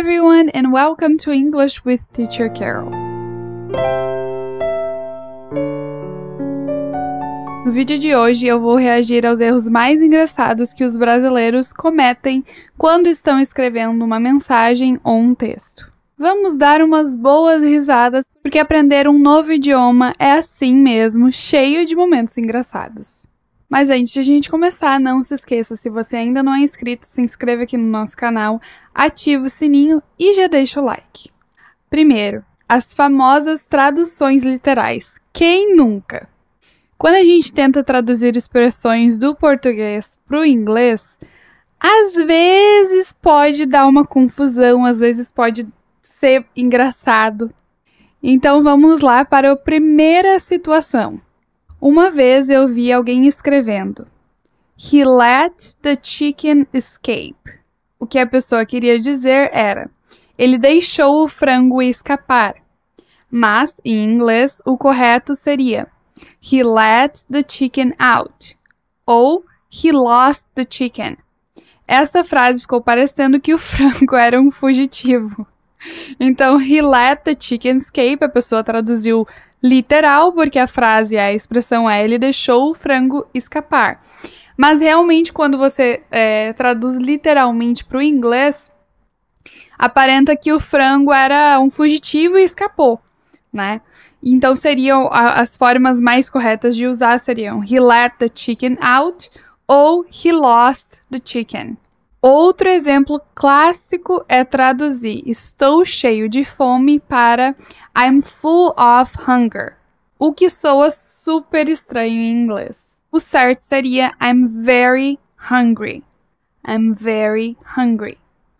everyone, and welcome to English with Teacher Carol. No vídeo de hoje eu vou reagir aos erros mais engraçados que os brasileiros cometem quando estão escrevendo uma mensagem ou um texto. Vamos dar umas boas risadas, porque aprender um novo idioma é assim mesmo, cheio de momentos engraçados. Mas antes de a gente começar, não se esqueça, se você ainda não é inscrito, se inscreva aqui no nosso canal, ativa o sininho e já deixa o like. Primeiro, as famosas traduções literais. Quem nunca? Quando a gente tenta traduzir expressões do português para o inglês, às vezes pode dar uma confusão, às vezes pode ser engraçado. Então vamos lá para a primeira situação. Uma vez eu vi alguém escrevendo "He let the chicken escape". O que a pessoa queria dizer era "ele deixou o frango escapar". Mas, em inglês, o correto seria "He let the chicken out" ou "He lost the chicken". Essa frase ficou parecendo que o frango era um fugitivo. Então, "He let the chicken escape", a pessoa traduziu literal, porque a frase, a expressão é "ele deixou o frango escapar". Mas realmente, quando você traduz literalmente para o inglês, aparenta que o frango era um fugitivo e escapou, né? Então, seriam as formas mais corretas de usar seriam "he let the chicken out" ou "he lost the chicken". Outro exemplo clássico é traduzir "estou cheio de fome" para "I'm full of hunger", o que soa super estranho em inglês. O certo seria "I'm very hungry". I'm very hungry.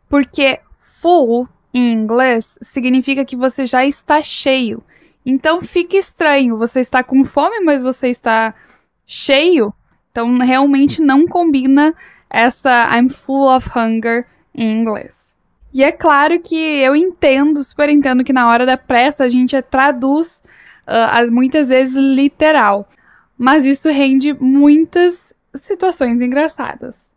Porque full em inglês significa que você já está cheio. Então fica estranho, você está com fome, mas você está cheio. Então realmente não combina essa "I'm full of hunger" em inglês. E é claro que eu entendo, super entendo que na hora da pressa a gente traduz muitas vezes literal. Mas isso rende muitas situações engraçadas.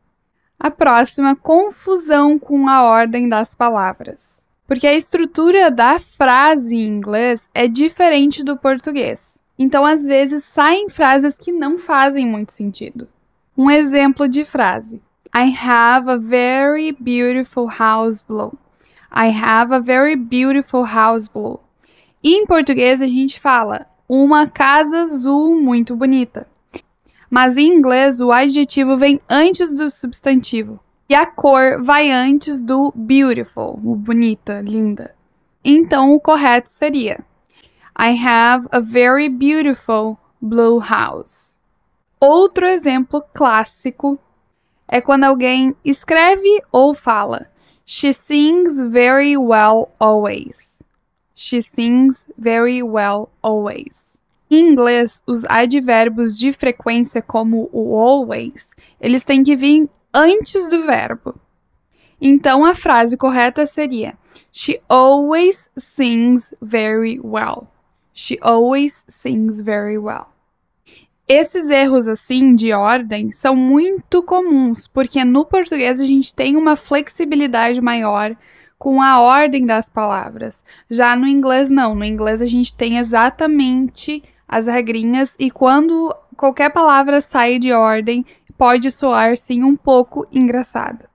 A próxima, confusão com a ordem das palavras. Porque a estrutura da frase em inglês é diferente do português. Então, às vezes, saem frases que não fazem muito sentido. Um exemplo de frase. I have a very beautiful house blue. I have a very beautiful house blue. E em português a gente fala uma casa azul muito bonita. Mas em inglês o adjetivo vem antes do substantivo. E a cor vai antes do beautiful, o bonita, linda. Então o correto seria I have a very beautiful blue house. Outro exemplo clássico é quando alguém escreve ou fala She sings very well always. She sings very well always. Em inglês, os advérbios de frequência como o always, eles têm que vir antes do verbo. Então a frase correta seria She always sings very well. She always sings very well. Esses erros assim de ordem são muito comuns, porque no português a gente tem uma flexibilidade maior com a ordem das palavras. Já no inglês não, no inglês a gente tem exatamente as regrinhas e quando qualquer palavra sai de ordem, pode soar sim um pouco engraçado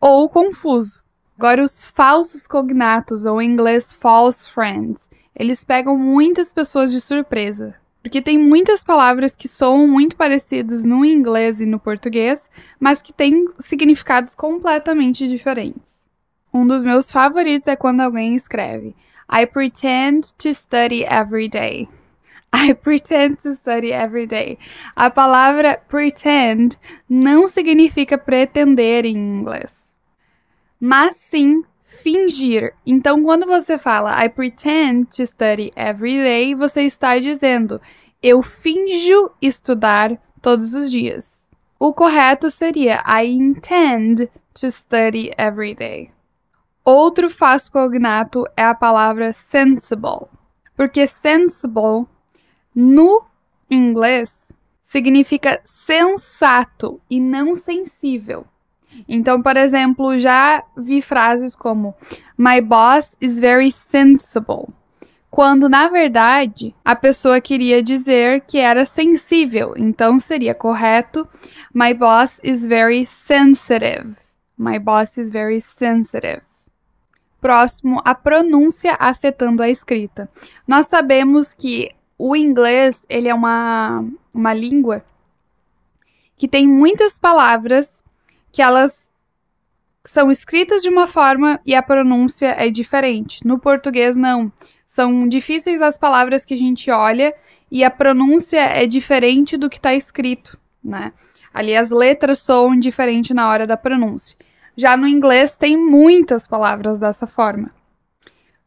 ou confuso. Agora os falsos cognatos, ou em inglês false friends, eles pegam muitas pessoas de surpresa. Porque tem muitas palavras que soam muito parecidas no inglês e no português, mas que têm significados completamente diferentes. Um dos meus favoritos é quando alguém escreve I pretend to study every day. I pretend to study every day. A palavra pretend não significa pretender em inglês, mas sim fingir. Então, quando você fala I pretend to study every day, você está dizendo eu finjo estudar todos os dias. O correto seria I intend to study every day. Outro falso cognato é a palavra sensible, porque sensible no inglês significa sensato e não sensível. Então, por exemplo, já vi frases como My boss is very sensible, quando na verdade a pessoa queria dizer que era sensível. Então seria correto My boss is very sensitive. My boss is very sensitive. Próximo, a pronúncia afetando a escrita. Nós sabemos que o inglês, ele é uma língua que tem muitas palavras que elas são escritas de uma forma e a pronúncia é diferente. No português, não. São difíceis as palavras que a gente olha e a pronúncia é diferente do que está escrito, né? Ali as letras soam diferente na hora da pronúncia. Já no inglês tem muitas palavras dessa forma.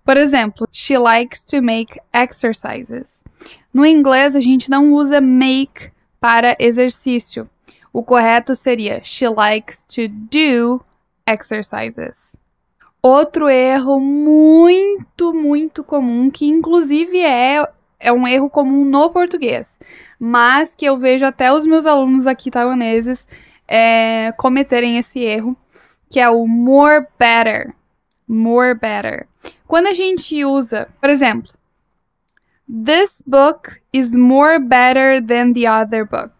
Por exemplo, she likes to make exercises. No inglês a gente não usa make para exercício. O correto seria she likes to do exercises. Outro erro muito comum, que inclusive é um erro comum no português, mas que eu vejo até os meus alunos aqui taiwaneses cometerem esse erro, que é o more better. More better. Quando a gente usa, por exemplo, this book is more better than the other book.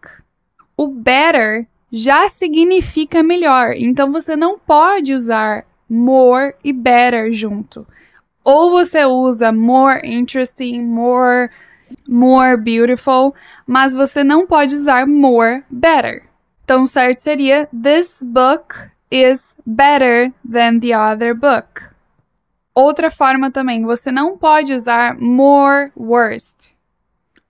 O better já significa melhor, então você não pode usar more e better junto. Ou você usa more interesting, more beautiful, mas você não pode usar more better. Então, o certo seria this book is better than the other book. Outra forma também, você não pode usar more worst.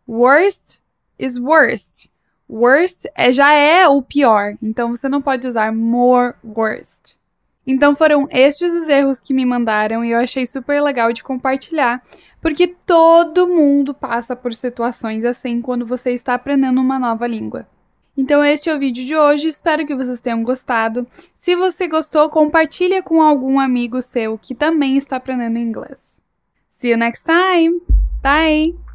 Worst is worst. Worst já é o pior, então você não pode usar more worst. Então foram estes os erros que me mandaram e eu achei super legal de compartilhar, porque todo mundo passa por situações assim quando você está aprendendo uma nova língua. Então este é o vídeo de hoje, espero que vocês tenham gostado. Se você gostou, compartilha com algum amigo seu que também está aprendendo inglês. See you next time! Bye!